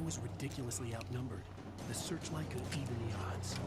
was ridiculously outnumbered. The searchlight could even the odds.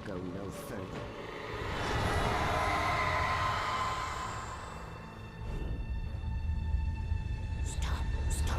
Go no further. Stop now.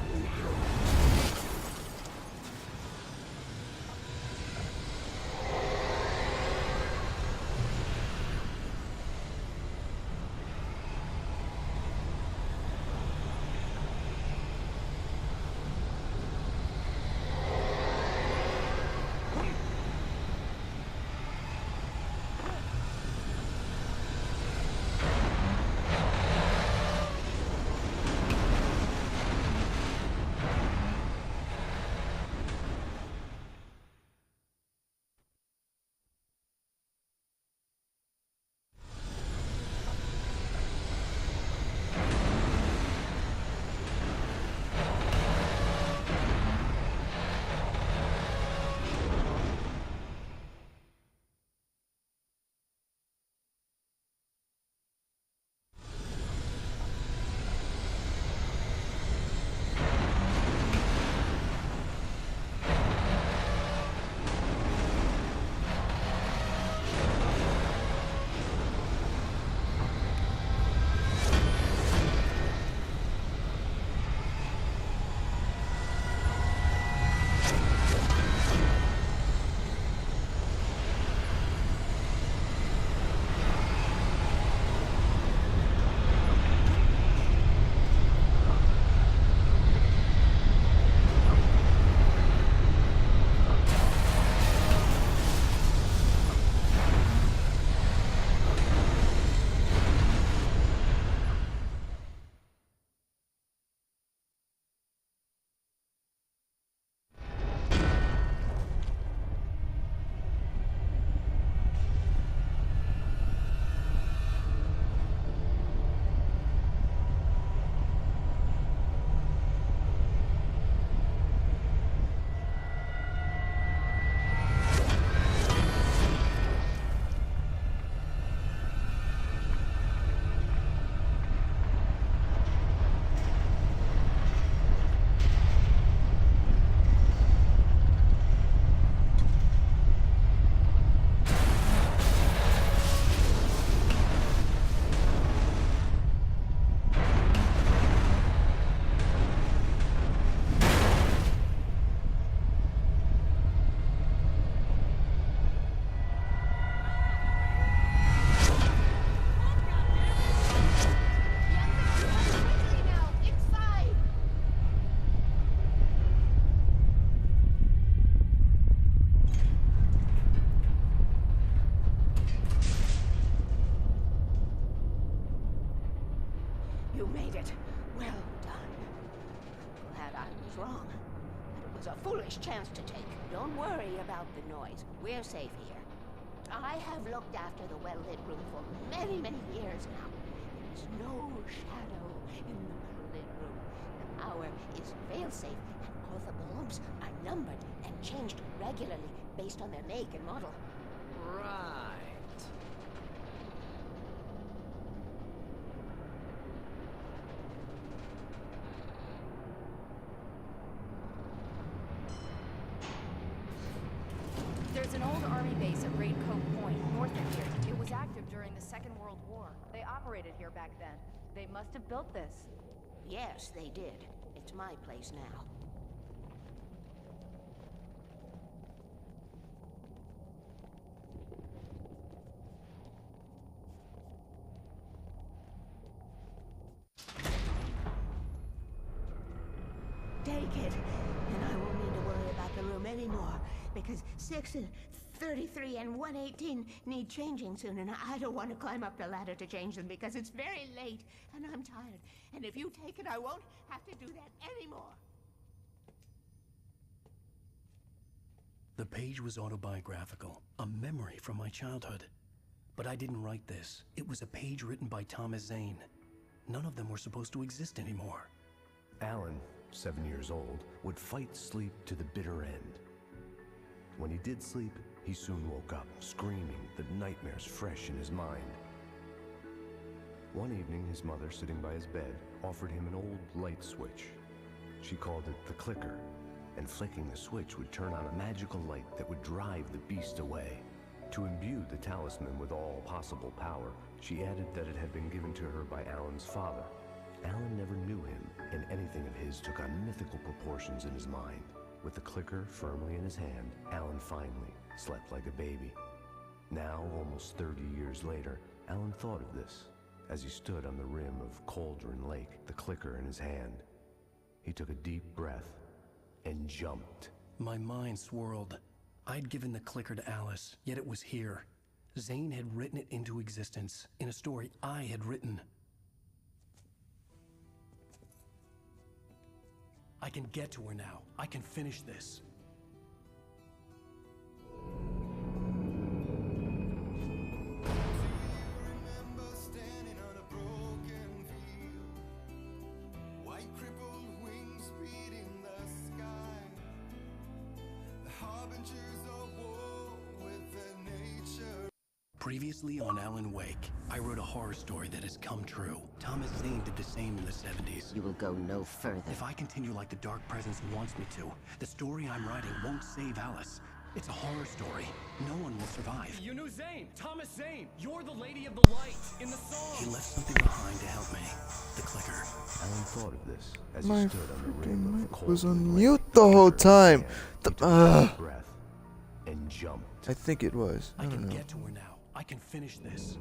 You made it. Well done. Glad I was wrong. But it was a foolish chance to take. Don't worry about the noise. We're safe here. I have looked after the well-lit room for many, many years now. There is no shadow, in the well-lit room. The power is fail-safe, and all the bulbs are numbered and changed regularly based on their make and model. Right. There's an old army base at Raincoat Point, north of here. It was active during the Second World War. They operated here back then. They must have built this. Yes, they did. It's my place now. Take it, and I won't need to worry about the room anymore, because 6 and 33 and 118 need changing soon, and I don't want to climb up the ladder to change them because it's very late, and I'm tired. And if you take it, I won't have to do that anymore. The page was autobiographical, a memory from my childhood. But I didn't write this. It was a page written by Thomas Zane. None of them were supposed to exist anymore. Alan, 7 years old, would fight sleep to the bitter end. When he did sleep, he soon woke up, screaming, the nightmares fresh in his mind. One evening, his mother, sitting by his bed, offered him an old light switch. She called it the clicker, and flicking the switch would turn on a magical light that would drive the beast away. To imbue the talisman with all possible power, she added that it had been given to her by Alan's father. Alan never knew him, and anything of his took on mythical proportions in his mind. With the clicker firmly in his hand, Alan finally slept like a baby. Now, almost 30 years later, Alan thought of this as he stood on the rim of Cauldron Lake, the clicker in his hand. He took a deep breath and jumped. My mind swirled. I'd given the clicker to Alice, yet it was here. Zane had written it into existence, in a story I had written. I can get to her now. I can finish this. Previously on Alan Wake, I wrote a horror story that has come true. Thomas Zane did the same in the 70s. You will go no further. If I continue like the Dark Presence wants me to, the story I'm writing won't save Alice. It's a horror story. No one will survive. You knew Zane! Thomas Zane! You're the Lady of the Light in the song! He left something behind to help me. The clicker. Alan thought of this as My he stood on the rim freaking of mic was Cauldron on Lake, mute the the whole clicker in his time. hand. He took a deep breath and jumped. I think it was. I I don't can know. get to her now. I can finish this.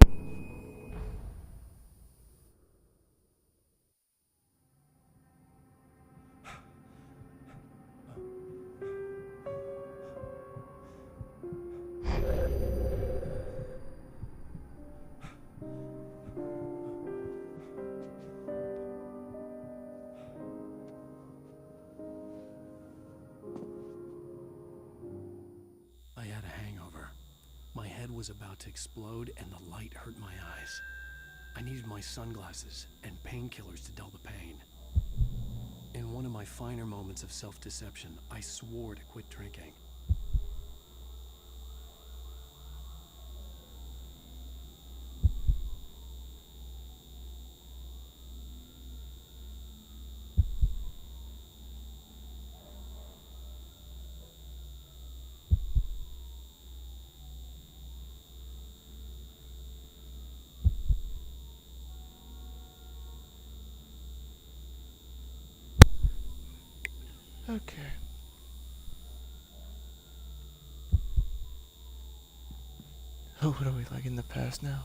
I had a hangover. My head was about to explode and the light hurt my eyes. I needed my sunglasses and painkillers to dull the pain. In one of my finer moments of self-deception, I swore to quit drinking. Okay. Oh, what are we like in the past now?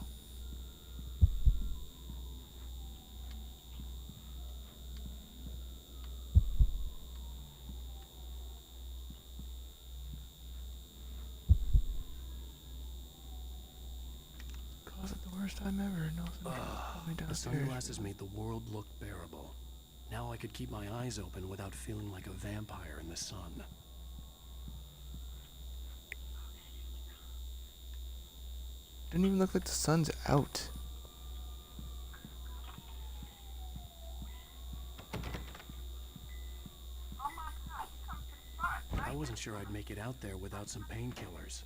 Was it the worst time ever? No, me The downstairs. sunglasses made the world look bearable. Now I could keep my eyes open without feeling like a vampire in the sun. Didn't even look like the sun's out. I wasn't sure I'd make it out there without some painkillers.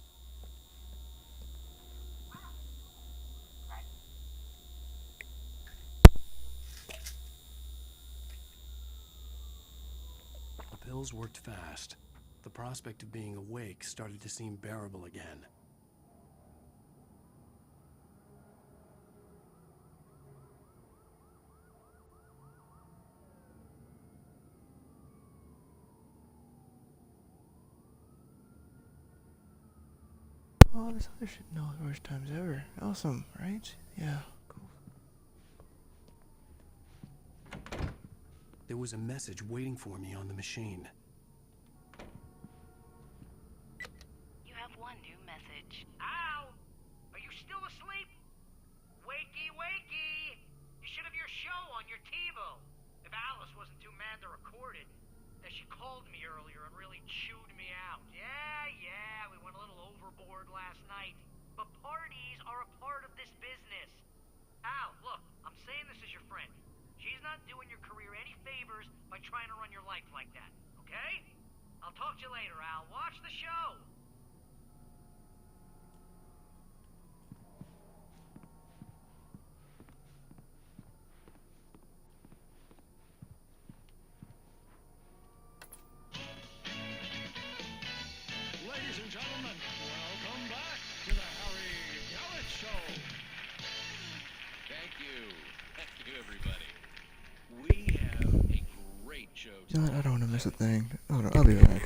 The pills worked fast. The prospect of being awake started to seem bearable again. Oh, this other shit. No, the worst times ever. Awesome, right? Yeah, cool. There was a message waiting for me on the machine. You have one new message. Al! Are you still asleep? Wakey, wakey! You should have your show on your TiVo. If Alice wasn't too mad to record it. As she called me earlier and really chewed me out. Yeah, we went a little overboard last night. But parties are a part of this business. Al, look, I'm saying this as your friend. She's not doing your career any favors by trying to run your life like that, okay? I'll talk to you later, Al. Watch the show! Ladies and gentlemen, welcome back to the Harry Gallet Show. Thank you everybody. We have a great show You know tonight. what? I don't want to miss a thing. Oh no, I'll be back.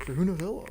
For who knows how long?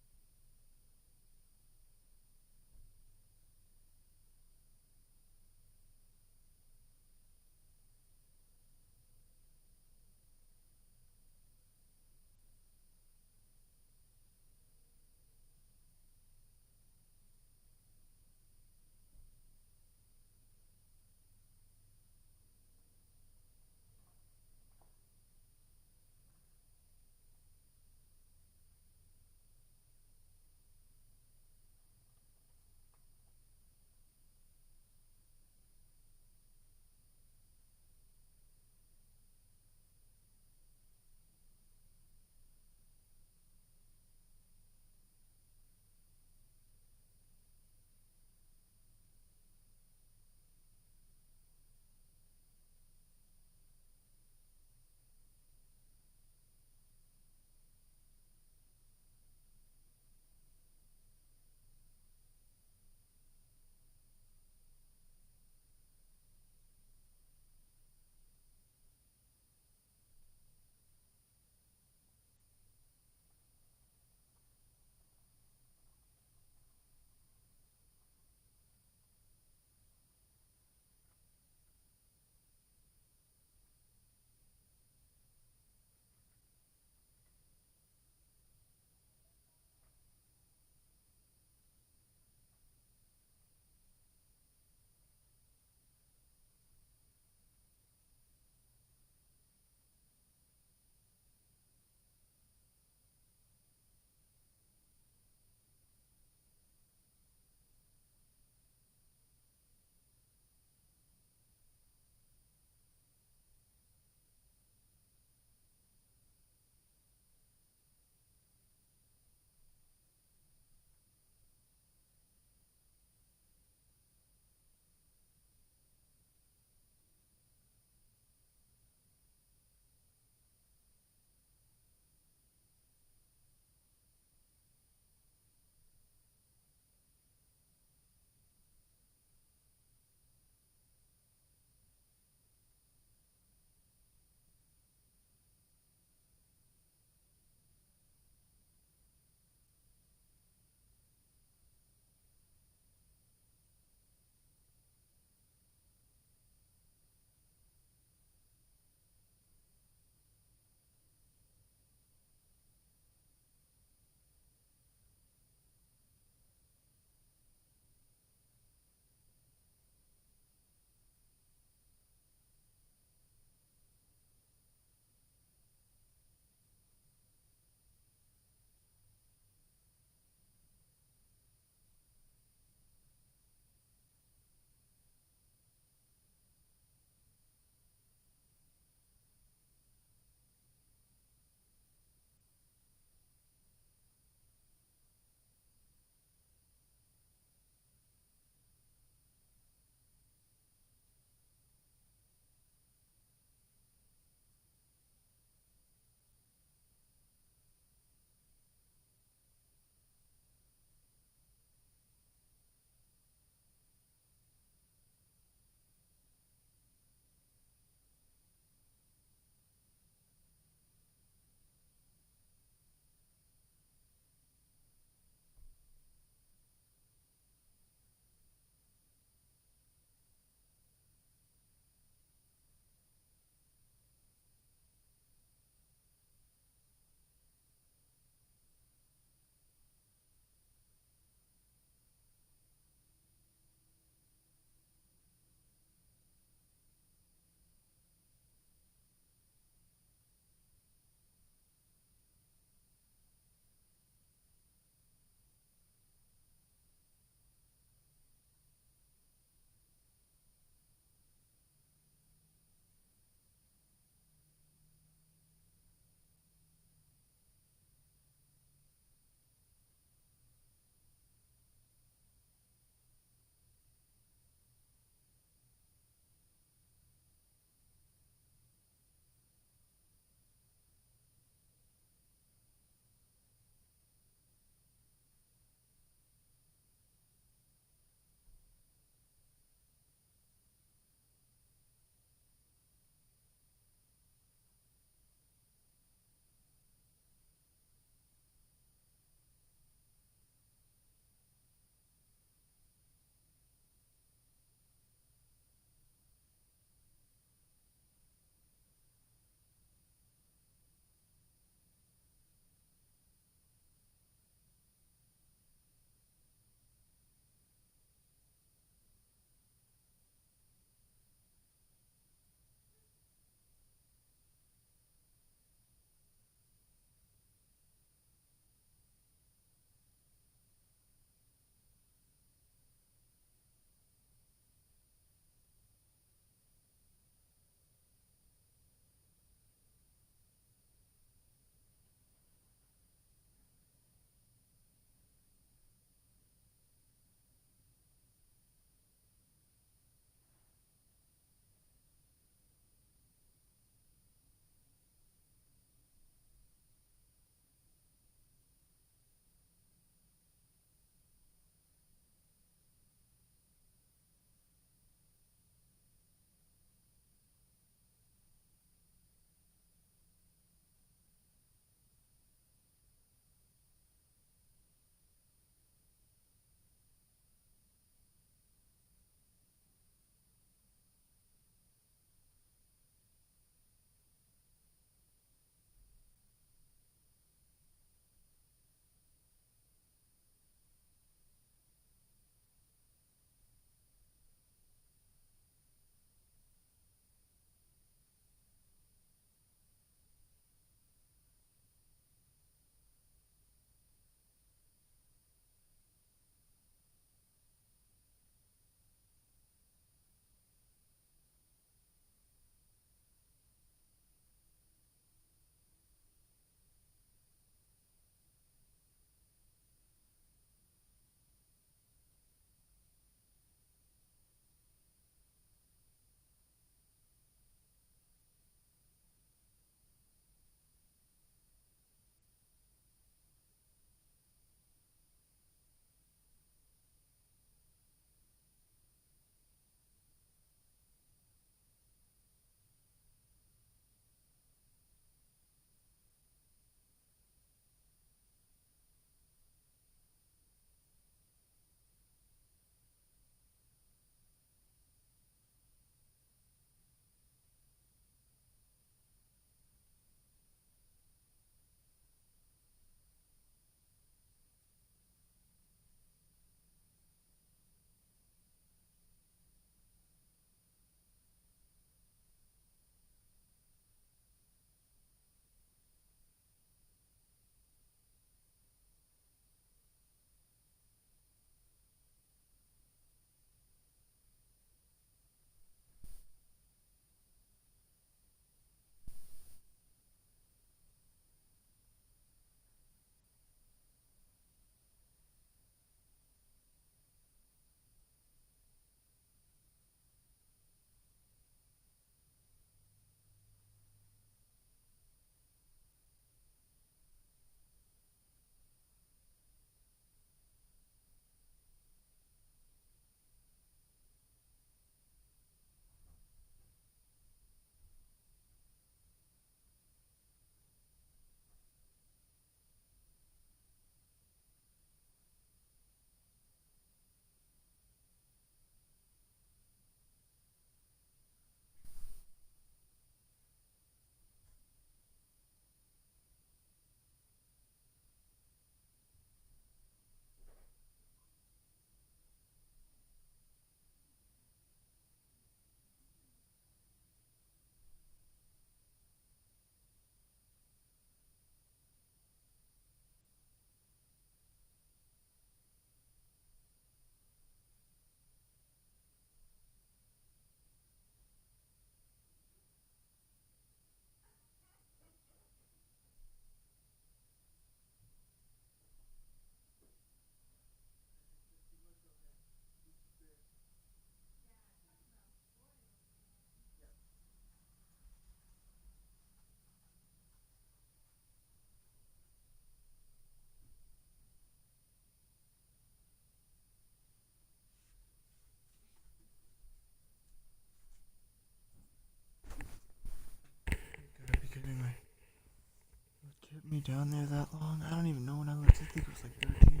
me down there that long? I don't even know when I left. I think it was like 13.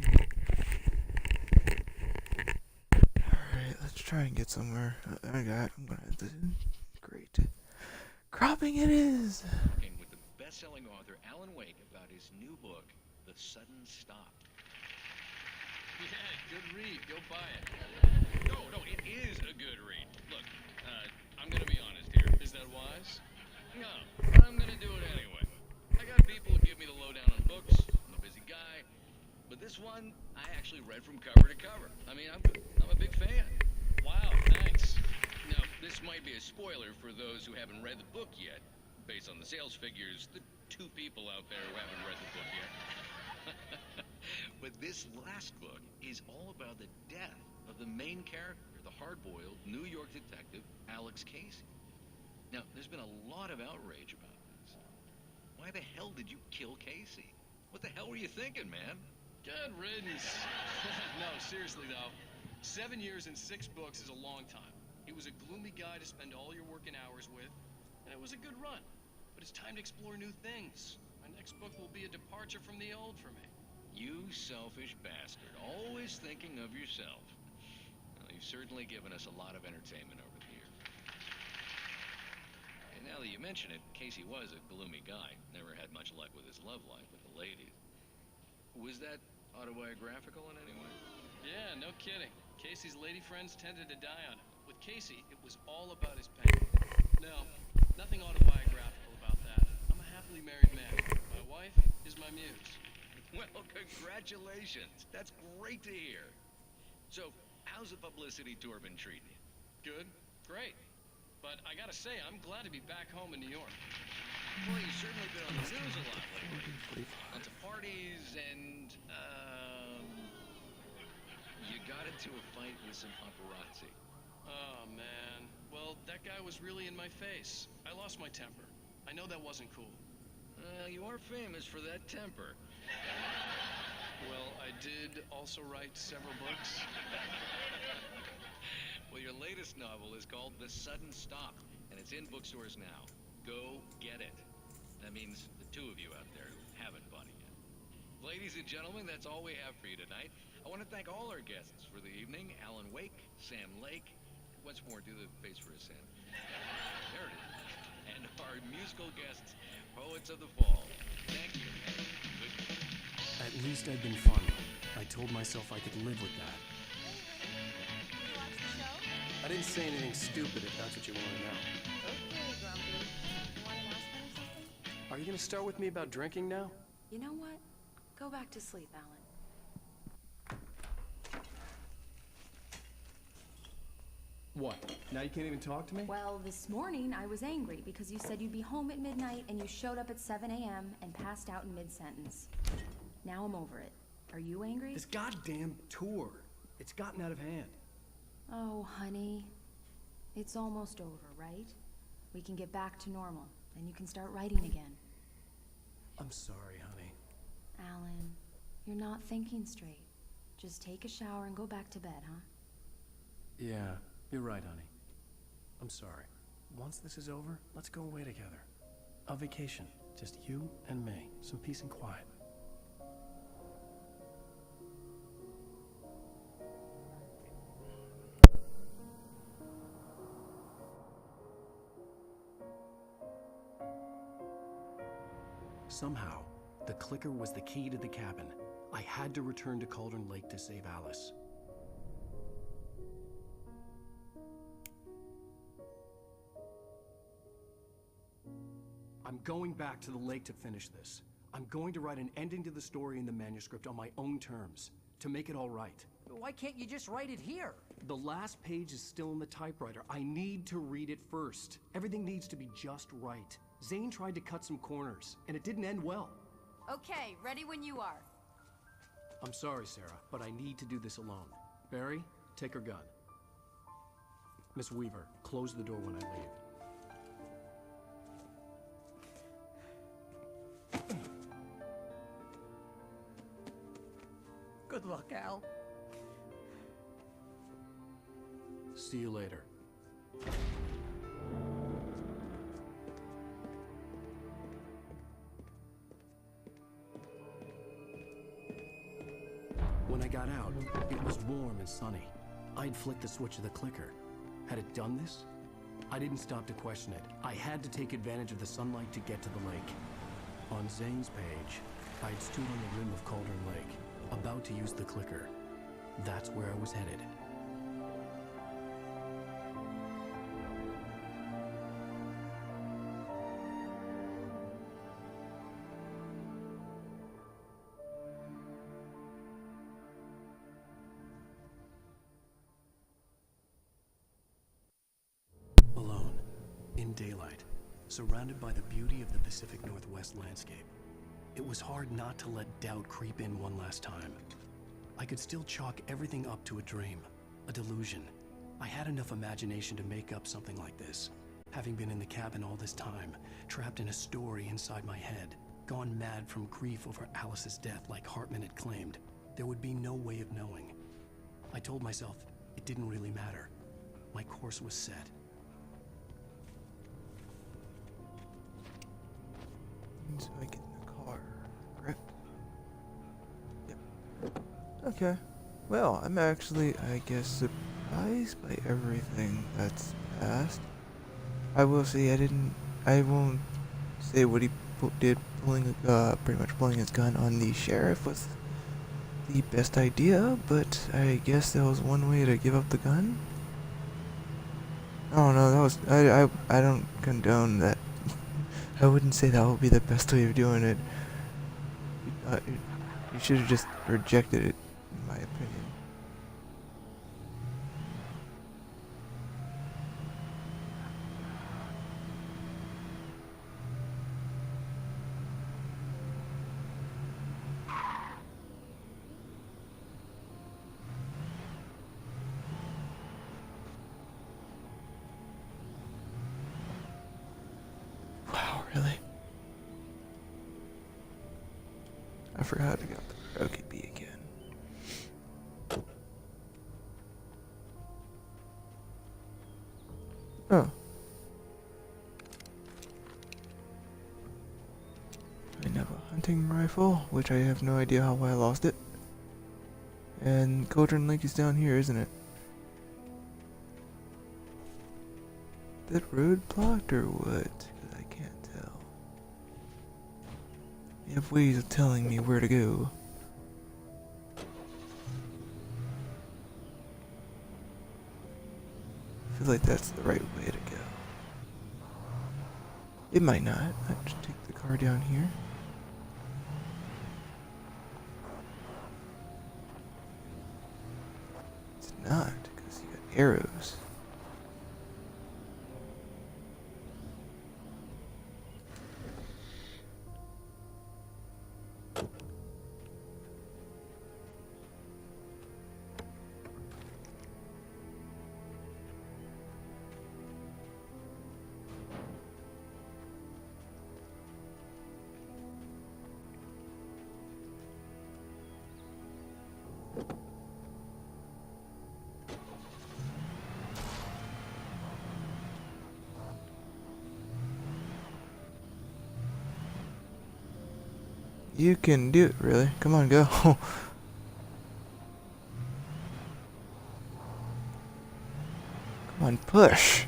Alright, let's try and get somewhere. I'm gonna. Great. Cropping it is! And with the best-selling author Alan Wake about his new book, The Sudden Stop. Yeah, good read. Go buy it. No, it is a good read. Look, I'm gonna be honest here. Is that wise? No, but I'm gonna do it anyway. I got people who give me the lowdown on books. I'm a busy guy. But this one, I actually read from cover to cover. I mean, I'm a big fan. Wow, thanks. Now, this might be a spoiler for those who haven't read the book yet. Based on the sales figures, the 2 people out there who haven't read the book yet. But this last book is all about the death of the main character, the hard-boiled New York detective, Alex Casey. Now, there's been a lot of outrage about this. Why the hell did you kill Casey? What the hell were you thinking, man? Good riddance. No, seriously though. 7 years and 6 books is a long time. He was a gloomy guy to spend all your working hours with, and it was a good run. But it's time to explore new things. My next book will be a departure from the old for me. You selfish bastard, always thinking of yourself. Well, you've certainly given us a lot of entertainment over the years. And now that you mention it, Casey was a gloomy guy. Never had much luck with his love life with the ladies. Was that autobiographical in any way? Yeah, no kidding. Casey's lady friends tended to die on him. With Casey, it was all about his pain. No, nothing autobiographical about that. I'm a happily married man. My wife is my muse. Well, congratulations. That's great to hear. So, how's the publicity tour been treating you? Good, great. But I gotta say, I'm glad to be back home in New York. Well, you've certainly been on the news a lot lately. Lots of parties and, you got into a fight with some paparazzi. Oh, man. Well, that guy was really in my face. I lost my temper. I know that wasn't cool. You are famous for that temper. Well, I did also write several books. Well, your latest novel is called The Sudden Stop, and it's in bookstores now. Go get it. That means the 2 of you out there who haven't bought it yet. Ladies and gentlemen, that's all we have for you tonight. I want to thank all our guests for the evening. Alan Wake, Sam Lake. Once more, do the face for a sin. There it is. And our musical guests, Poets of the Fall. Thank you. Good night. At least I'd been funny. I told myself I could live with that. You watch the show? I didn't say anything stupid if that's what you want to know. Okay, Grumpy. You want an aspirin or something? Are you going to start with me about drinking now? You know what? Go back to sleep, Alan. What? Now you can't even talk to me? Well, this morning I was angry because you said you'd be home at midnight and you showed up at 7 a.m. and passed out in mid-sentence. Now I'm over it. Are you angry? This goddamn tour. It's gotten out of hand. Oh, honey. It's almost over, right? We can get back to normal. Then you can start writing again. I'm sorry, honey. Alan, you're not thinking straight. Just take a shower and go back to bed, huh? Yeah, you're right, honey. I'm sorry. Once this is over, let's go away together. A vacation. Just you and me. Some peace and quiet. Somehow, the clicker was the key to the cabin. I had to return to Cauldron Lake to save Alice. I'm going back to the lake to finish this. I'm going to write an ending to the story in the manuscript on my own terms, to make it all right. Why can't you just write it here? The last page is still in the typewriter. I need to read it first. Everything needs to be just right. Zane tried to cut some corners, and it didn't end well. Okay, ready when you are. I'm sorry, Sarah, but I need to do this alone. Barry, take her gun. Miss Weaver, close the door when I leave. Good luck, Al. See you later. When I got out, it was warm and sunny. I'd flicked the switch of the clicker. Had it done this? I didn't stop to question it. I had to take advantage of the sunlight to get to the lake. On Zane's page, I'd stood on the rim of Cauldron Lake, about to use the clicker. That's where I was headed. Alone, in daylight, surrounded by the beauty of the Pacific Northwest landscape, it was hard not to let doubt creep in one last time. I could still chalk everything up to a dream, a delusion. I had enough imagination to make up something like this. Having been in the cabin all this time, trapped in a story inside my head, gone mad from grief over Alice's death like Hartman had claimed, there would be no way of knowing. I told myself it didn't really matter. My course was set. So I get in the car. Grip. Yep. Okay. Well, I'm actually, I guess, surprised by everything that's passed. I will say I won't say what he did, pretty much pulling his gun on the sheriff was the best idea, but I guess that was one way to give up the gun. I don't know, that was, I don't condone that. I wouldn't say that would be the best way of doing it. You should have just rejected it, in my opinion. Really? I forgot to go to the karaoke bee again. Oh. I have a hunting rifle, which I have no idea how I lost it. And Cauldron Lake is down here, isn't it? That road blocked or what? You have ways of telling me where to go. I feel like that's the right way to go. It might not. I'll just take the car down here. It's not, because you got arrows. You can do it, really. Come on, go. Come on, push.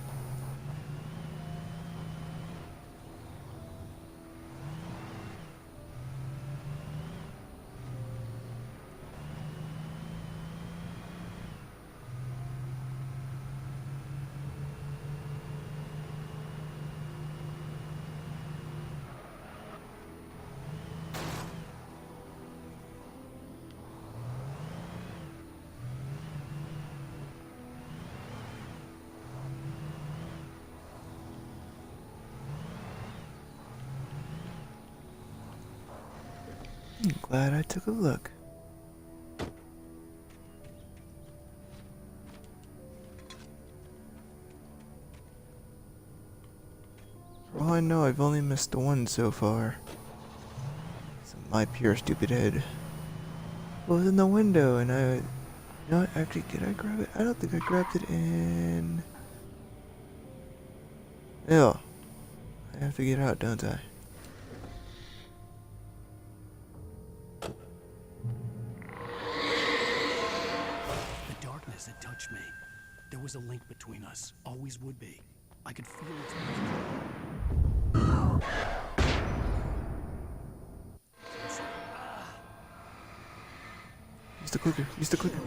I'm glad I took a look. For all I know, I've only missed the one so far. It's my pure stupid head. Well, it was in the window, and I... No, actually, did I grab it? I don't think I grabbed it in... Ew. I have to get out, don't I? was a link between us. Always would be. I could feel its Use the clicker. Use the clicker.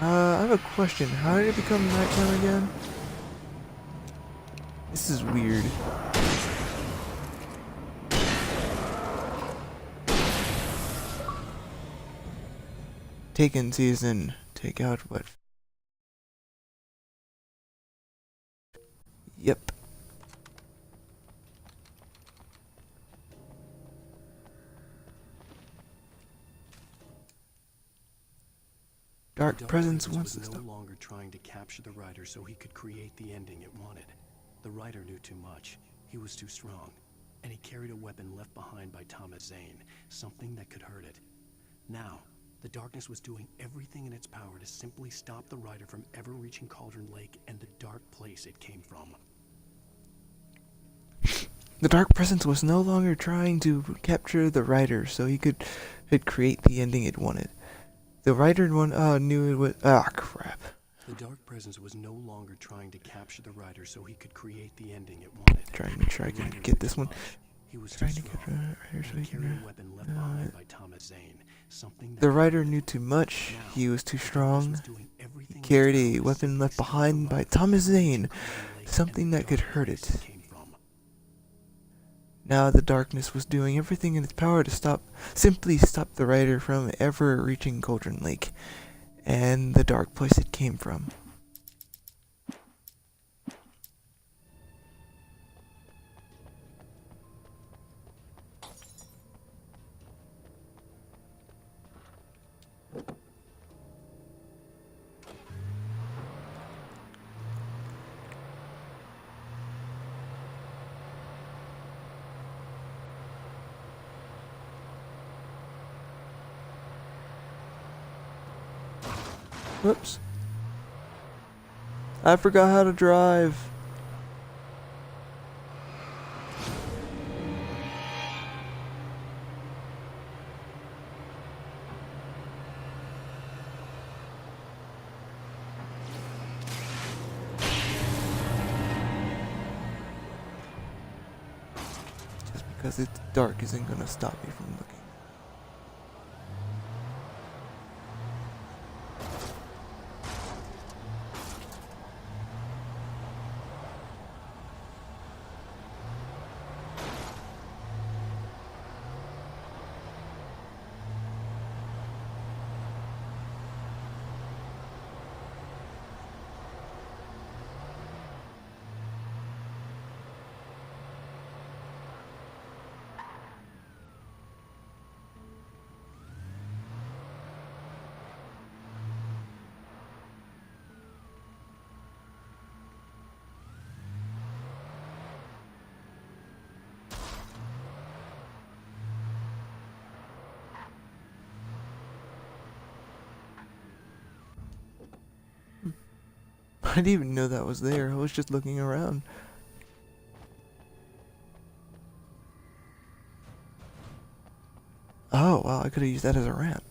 I have a question. How did it become nighttime again? This is weird. Taken season. Take out what? Yep. Dark presence wants was to no stop. longer trying to capture the writer so he could create the ending it wanted. The writer knew too much. He was too strong. And he carried a weapon left behind by Thomas Zane, something that could hurt it. Now, the darkness was doing everything in its power to simply stop the writer from ever reaching Cauldron Lake and the dark place it came from. The dark presence was no longer trying to capture the writer so he could create the ending it wanted. The writer knew it was crap. The dark presence was no longer trying to capture the writer so he could create the ending it wanted. Trying to make sure I can get this one. He was Trying too to get strong. right so He he carried can. a weapon left behind by Thomas Zane, something that The could writer hurt knew it. too much. Now, He was too the darkness strong. was doing He everything in its carried power a to weapon left stop the behind by writer Thomas from reaching Zane, Cauldron Lake something and the that could dark hurt place it. came from. Now the darkness was doing everything in its power to simply stop the writer from ever reaching Cauldron Lake and the dark place it came from. Whoops. I forgot how to drive. Just because it's dark isn't gonna stop me from looking. I didn't even know that was there. I was just looking around. Oh, wow, I could have used that as a ramp.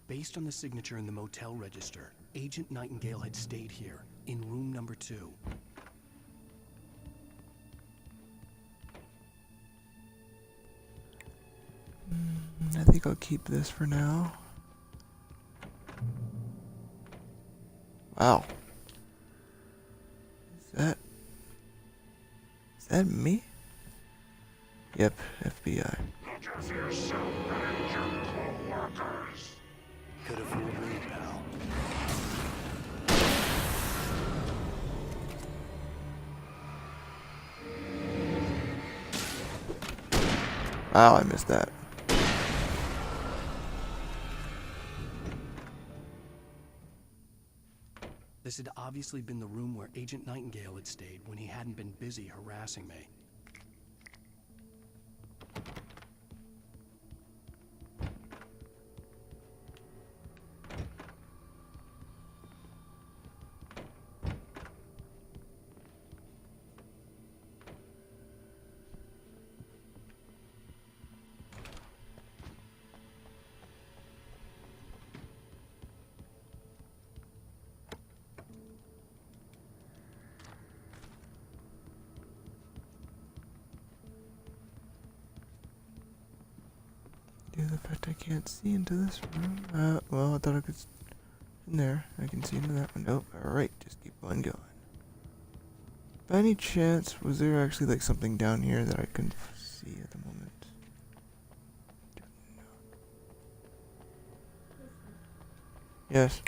Based on the signature in the motel register, Agent Nightingale had stayed here, in room number 2. I think I'll keep this for now. Wow. Is that me? Yep, FBI. Look after yourself and your co-workers. Could have fooled me, pal. Wow, I missed that. This had obviously been the room where Agent Nightingale had stayed when he hadn't been busy harassing me. Due to the fact I can't see into this room. Well, I thought I could in there. I can see into that one. Nope. Alright, just keep on going. By any chance, was there actually like something down here that I couldn't see at the moment? Yes.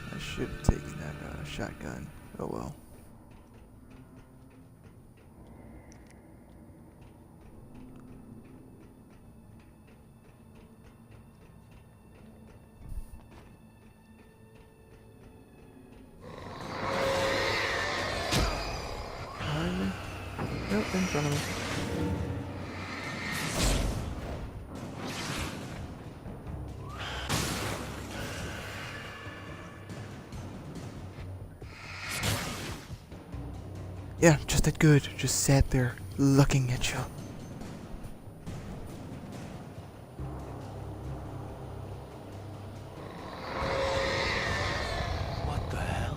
I should have taken that shotgun. Oh well. Behind me? Nope, in front of me. Yeah, just that good. Just sat there looking at you. What the hell?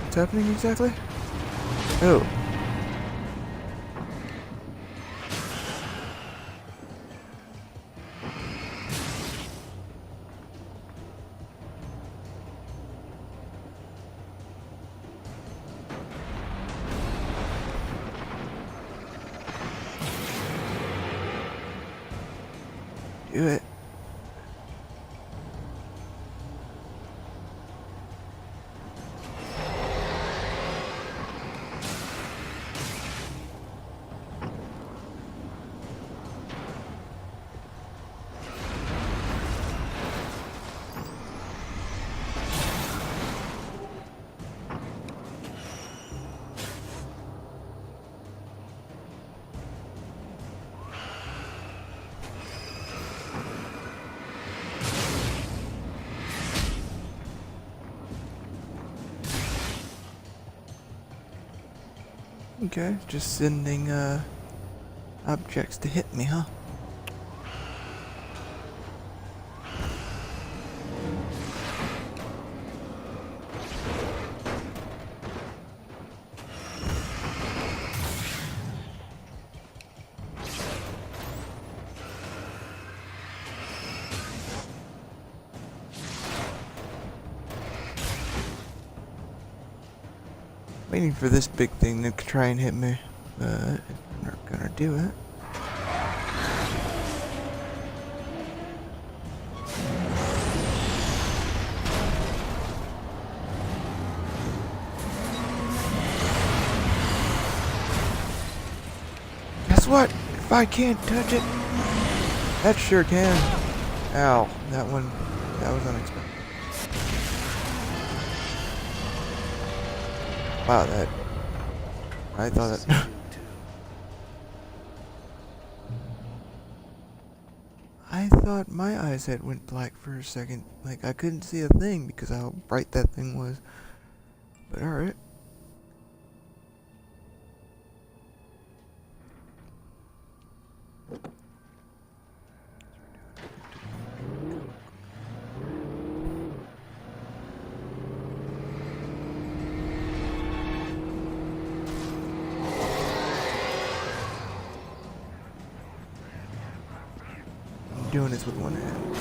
What's happening exactly? Oh. Do it. Okay, just sending objects to hit me, huh? Waiting for this big thing to try and hit me, but I'm not gonna do it. Guess what? If I can't touch it, that sure can. Ow, that was unexpected. Wow, I thought that. I thought my eyes had went black for a second. Like I couldn't see a thing because of how bright that thing was. But alright. Doing this with one hand.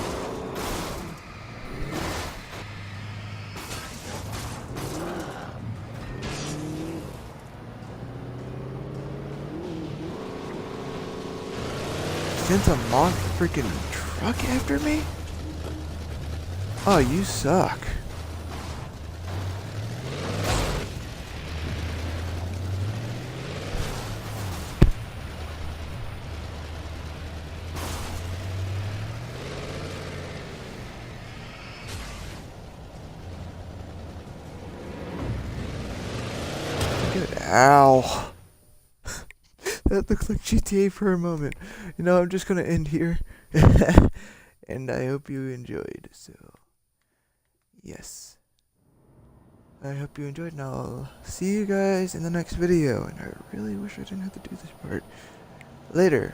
Sends a monster freaking truck after me? Oh, you suck. Ow. That looks like GTA for a moment. You know, I'm just gonna end here. And I hope you enjoyed. So, yes. I hope you enjoyed, and I'll see you guys in the next video. And I really wish I didn't have to do this part. Later.